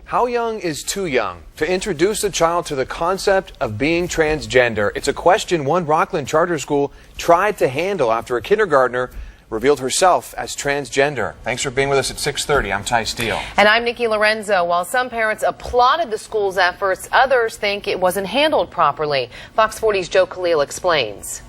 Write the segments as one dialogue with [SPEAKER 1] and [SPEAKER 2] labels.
[SPEAKER 1] How young is too young to introduce a child to the concept of being transgender? It's a question one Rockland charter school tried to handle after a kindergartner revealed herself as transgender. Thanks for being with us at 6:30. I'm Ty Steele.
[SPEAKER 2] And I'm Nikki Lorenzo. While some parents applauded the school's efforts, others think it wasn't handled properly. Fox 40's Joe Khalil explains.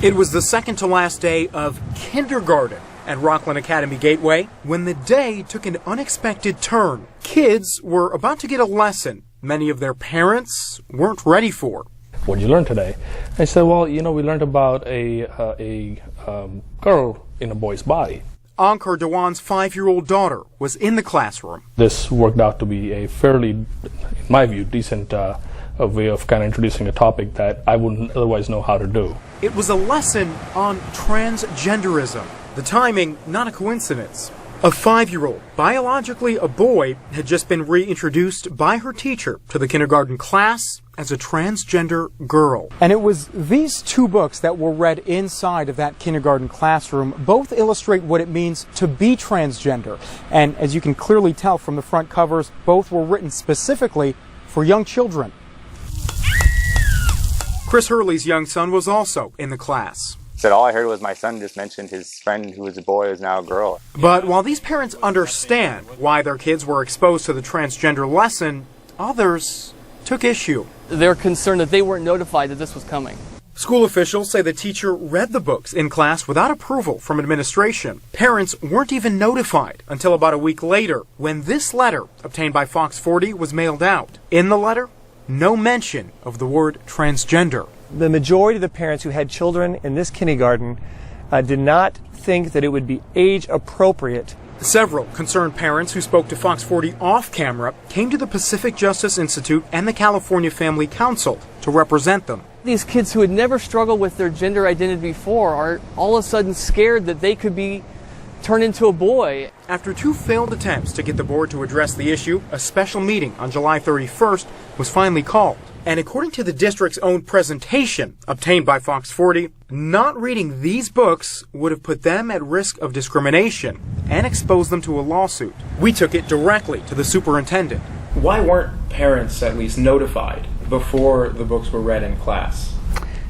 [SPEAKER 3] It was the second to last day of kindergarten at Rockland Academy Gateway when the day took an unexpected turn. Kids were about to get a lesson many of their parents weren't ready for.
[SPEAKER 4] What did you learn today? I said, well, we learned about a girl in a boy's body.
[SPEAKER 3] Ankar Dewan's 5-year-old daughter was in the classroom.
[SPEAKER 4] This worked out to be a fairly, in my view, decent a way of kind of introducing a topic that I wouldn't otherwise know how to do.
[SPEAKER 3] It was a lesson on transgenderism. The timing, not a coincidence. A 5-year-old, biologically a boy, had just been reintroduced by her teacher to the kindergarten class as a transgender girl. And it was these two books that were read inside of that kindergarten classroom. Both illustrate what it means to be transgender. And as you can clearly tell from the front covers, both were written specifically for young children. Chris Hurley's young son was also in the class.
[SPEAKER 5] Said all I heard was my son just mentioned his friend who was a boy is now a girl.
[SPEAKER 3] But while these parents understand why their kids were exposed to the transgender lesson, others took issue.
[SPEAKER 6] They're concerned that they weren't notified that this was coming.
[SPEAKER 3] School officials say the teacher read the books in class without approval from administration. Parents weren't even notified until about a week later when this letter, obtained by Fox 40, was mailed out. In the letter, no mention of the word transgender.
[SPEAKER 7] The majority of the parents who had children in this kindergarten did not think that it would be age appropriate.
[SPEAKER 3] Several concerned parents who spoke to Fox 40 off camera came to the Pacific Justice Institute and the California Family Council to represent them.
[SPEAKER 6] These kids who had never struggled with their gender identity before are all of a sudden scared that they could be turned into a boy.
[SPEAKER 3] After 2 failed attempts to get the board to address the issue, a special meeting on July 31st was finally called. And according to the district's own presentation obtained by Fox 40, not reading these books would have put them at risk of discrimination and exposed them to a lawsuit. We took it directly to the superintendent. Why weren't parents at least notified before the books were read in class?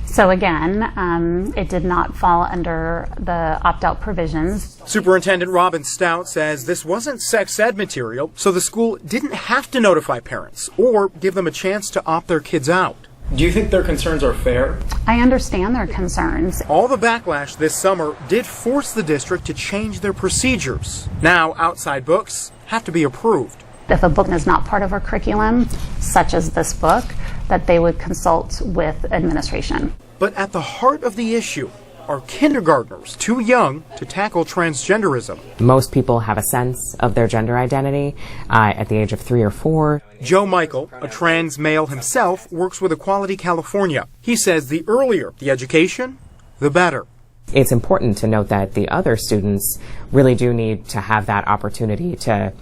[SPEAKER 8] So again, it did not fall under the opt-out provisions.
[SPEAKER 3] Superintendent Robin Stout says this wasn't sex ed material, so the school didn't have to notify parents or give them a chance to opt their kids out. Do you think their concerns are fair?
[SPEAKER 8] I understand their concerns.
[SPEAKER 3] All the backlash this summer did force the district to change their procedures. Now, outside books have to be approved.
[SPEAKER 8] If a book is not part of our curriculum, such as this book, that they would consult with administration.
[SPEAKER 3] But at the heart of the issue are kindergartners too young to tackle transgenderism.
[SPEAKER 9] Most people have a sense of their gender identity at the age of 3 or 4.
[SPEAKER 3] Joe Michael, a trans male himself, works with Equality California. He says the earlier the education, the better.
[SPEAKER 9] It's important to note that the other students really do need to have that opportunity to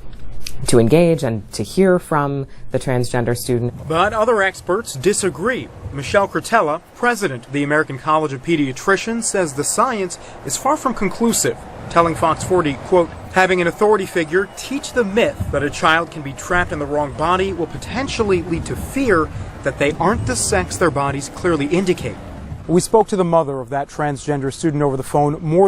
[SPEAKER 9] engage and to hear from the transgender student.
[SPEAKER 3] But other experts disagree. Michelle Cretella, president of the American College of Pediatricians, says the science is far from conclusive, telling Fox 40, quote, having an authority figure teach the myth that a child can be trapped in the wrong body will potentially lead to fear that they aren't the sex their bodies clearly indicate. We spoke to the mother of that transgender student over the phone more than